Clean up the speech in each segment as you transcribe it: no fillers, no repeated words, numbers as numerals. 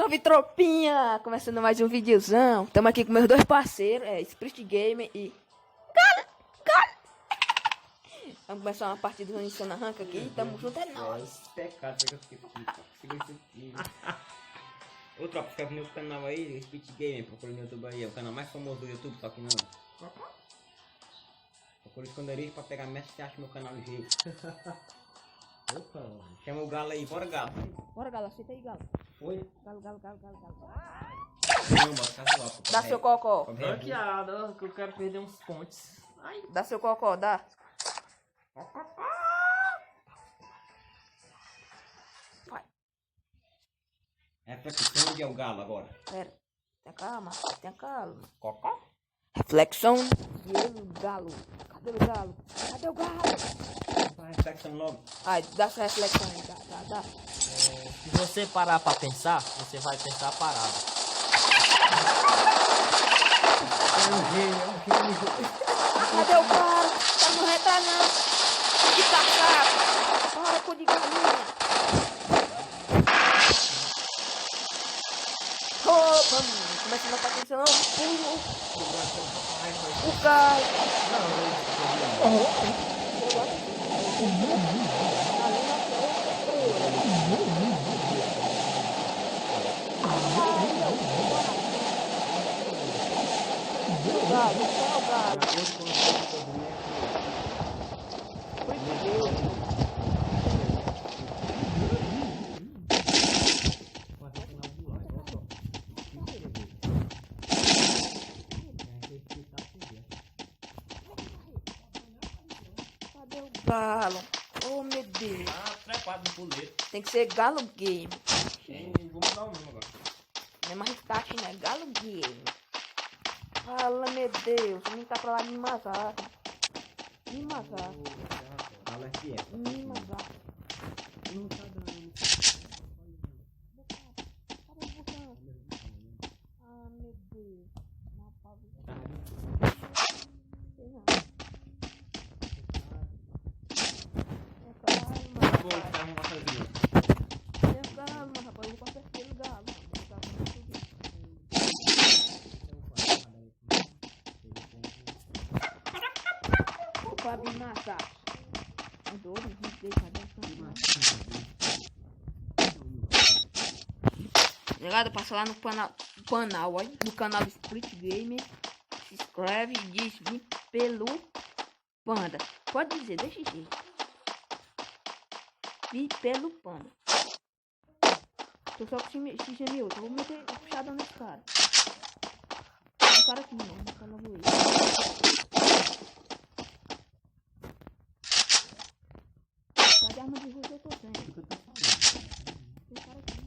Salve tropinha! Começando mais um videozão. Tamo aqui com meus dois parceiros, Spirit Game e Galo! Vamos começar uma partida iniciando a rank aqui. Tamo junto, é nóis. Pecado, que eu fiquei aqui. Ô tropa, se inscreve no canal aí, Spirit Game, procura no YouTube aí, é o canal mais famoso do YouTube, só que não. Procura esconderijo pra pegar mestre, você acha meu canal ligeiro. Opa, chama o galo aí, bora galo. Bora, Galo, aceita aí, Galo. Oi? Galo. Não, bora casual, pô. Dá seu cocó. Ranqueada, que eu quero perder uns pontos. Ai. Dá seu cocó, dá. Vai. É flexão de é o galo agora. Pera. Tenha calma. Cocó? Reflexão de Galo. Cadê o Galo? Faz reflexão logo. Ai, dá essa reflexão aí, dá. Se você parar pra pensar, você vai pensar parado. É um gênio. Cadê o Galo? Tá no reta não. De cacaco. Para com de galinha. Opa, começa a notar atenção. O Galo. Cadê o Galo? Oh, meu Deus. Trepado no puleiro. Tem que ser Galo Game. Vou mudar o nome agora. Não é mais Start, né? Galo Game. Fala, meu Deus. Vem cá pra lá me mazar. Me mazar. Galo é fiel. Me mazar. Não tá dando. Cadê o botão? Ah, meu Deus. Uma pausa. Sei não. Vou dar uma passadinha. Calma, rapaz. Eu vou passar pelo Galo. Pra me matar. Adoro, me deixa Ligado? Passa lá no canal, ó, no canal do Split Game. Se inscreve e diz vim pelo Panda. Pode dizer, deixa eu dizer. Vim pelo Panda. Tô só com esse gemeu, eu vou meter puxada nesse cara. Tem um cara aqui, mano. Não logo ele. Cadê a arma de rua que eu tô sem? Tem cara aqui.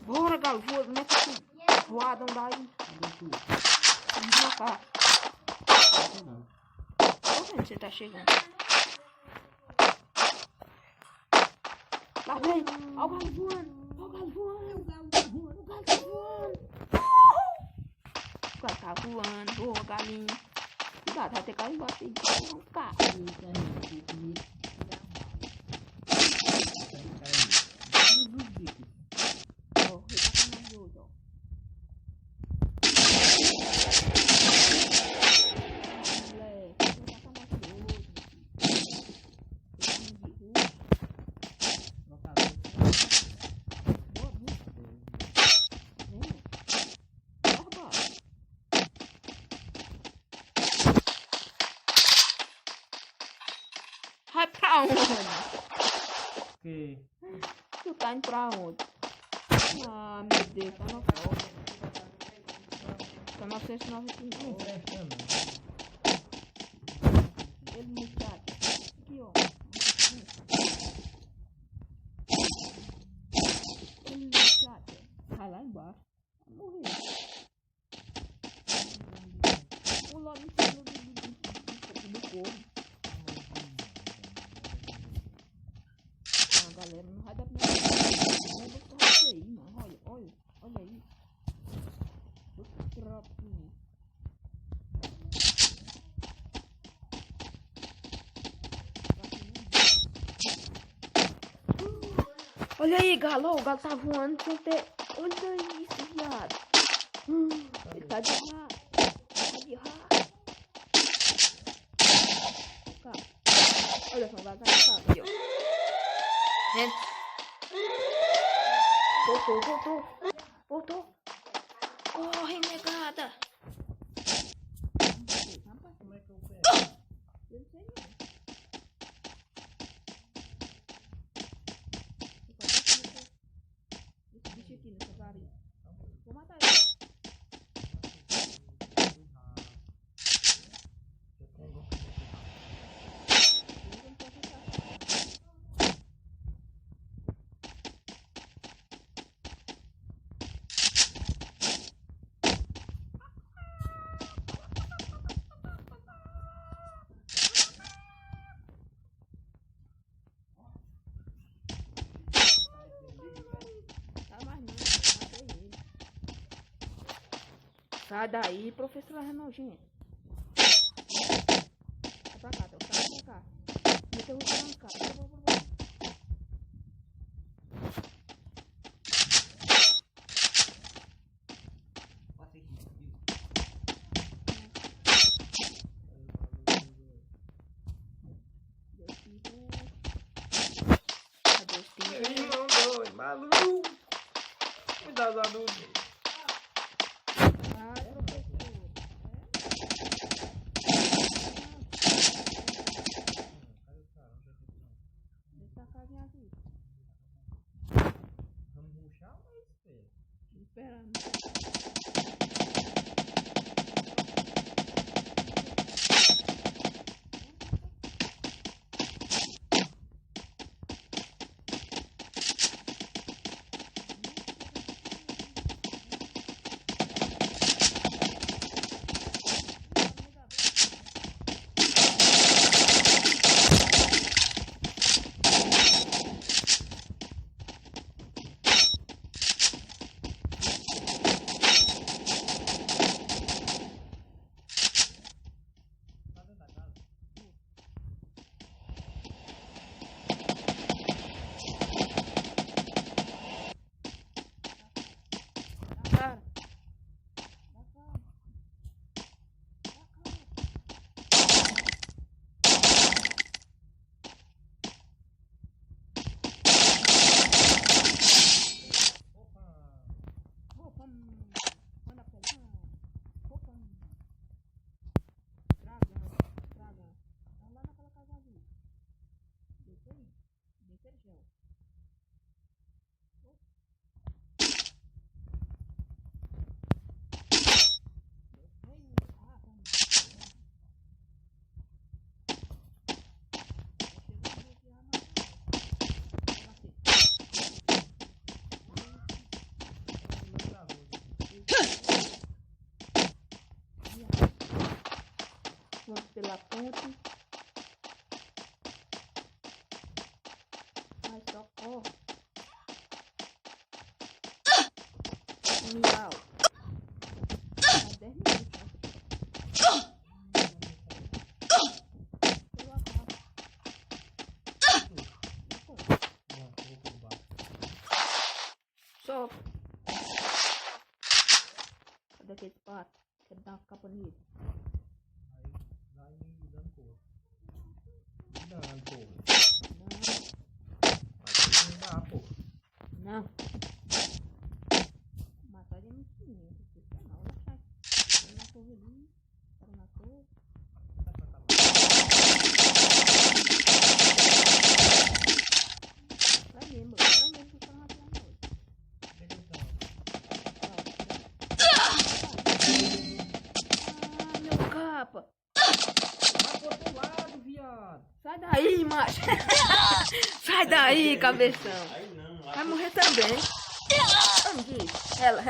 Bora, Galo, mete esse voadão daí. Vem pra cá. Tô vendo você tá chegando. Lá vem, ó o Galo voando. O Galo tá voando. O cara tá voando, boa, galinha. Cuidado, vai ter cara embaixo aí. Não cai. Vai pra onde? Que? Tu tá indo pra onde? Ah, meu Deus, tá na foto. Tá 999. Ele me trata. Aqui, ó. Ele me trata. Morri. Pulou no cima do corpo. Ah, galera, não vai dar pra mim. Não vou correr isso aí, mano. Olha aí. Olha aí, galo. O galo tá voando sem ter... Olha isso, viado. Ele tá de rá. Olha só, o galo tá de rá. Aqui, ó. Gente. Voltou. Corre, negada. Como é que eu pego? Eu não sei não. Esse bicho aqui nessa varinha. Vou matar ele. Sai daí, professor nojento. Vai pra cá, vai pra cá. Meteu o na cara. Irmão doido, maluco. Cuidado, adulto. Vamos ruxar ou vai espera? Esperando. Cara. Opa, manda pra lá. Opa, traga. Tá lá naquela casa azul. Desce aí, gel. Vamos pela ponte. Ai, socorro. Miau. Faz 10 minutos. Eu acabo. Não, vou por baixo. Só. Cadê aquele pato? Quero dar uma capa nele. Aí vai me dando cor. Me dando cor. Vai me dar, pô. Não. Matar ele é muito pequeno. Não, olha só. Ele na torre ali. Para na torre. Vai mesmo que eu quero matar ele. Ah, meu capa. Vai pro outro lado, viado. Sai daí, macho. Sai daí, cabeção. Aí não, Vai morrer também. Onde? Rela.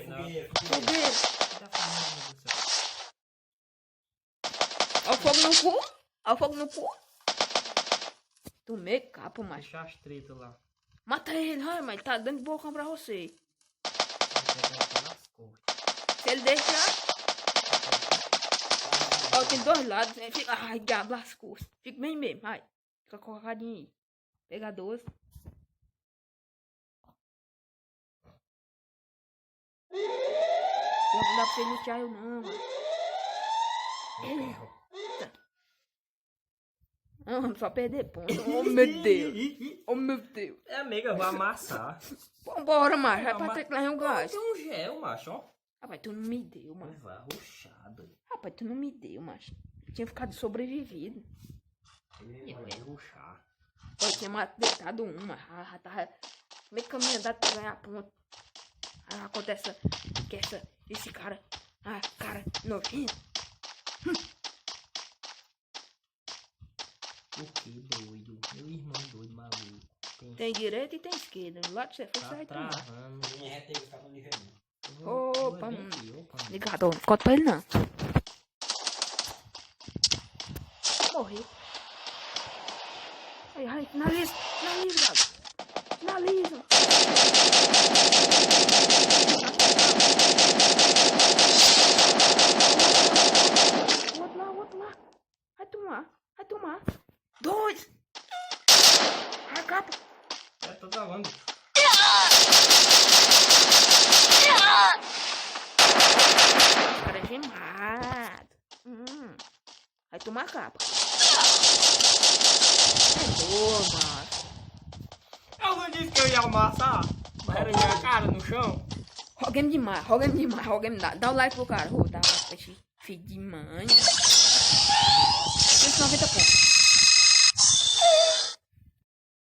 Fogueira. Fogueira. Olha o fogo no cu. Olha o fogo no cu. Tomei capa, macho. Deixar as tretas lá. Mata ele, ai, mas ele tá dando bocão pra você. Nas costas. Se ele deixar... Ó, tem dois lados. Fica... Ai, diabo, lascou. Fica bem mesmo, ai. Fica colocadinho aí. Pega 12. Não dá pra você lutear eu não, mano. Não, só perder ponto. Oh, meu Deus. Oh, meu Deus. É, amiga, eu vou amassar. Vambora, macho. Vai pra ter que levar um gás. Tem um gel, macho, ó. Rapaz, tu não me deu, mano. Vai arrochado. Rapaz, tu não me deu, macho. Tinha ficado sobrevivido. Eu vai arrochar. Eu tinha matado uma. Já tava meio caminho andado pra ganhar ponto. Aí acontece que esse cara. Ah, cara nojento. O que doido? Meu irmão doido, maluco. Tem direita e tem esquerda. Do lado de você foi Tá certo. travando. Minha reta aí, escapando de reino. Opa, Vem mano. aqui, opa. Ligado, ó. Não conta pra ele não. Morri. Ai, finaliza, gato. Finaliza. O outro lá. Vai tomar. 2. Ai, capa. É, tô travando. O cara é gemado. Vai tomar capa. É boa, mano. Eu não disse que eu ia amassar. Era minha cara no chão. Roguemos demais. Dá o like pro cara. Dá um like pra esse filho de mãe. 190 pontos.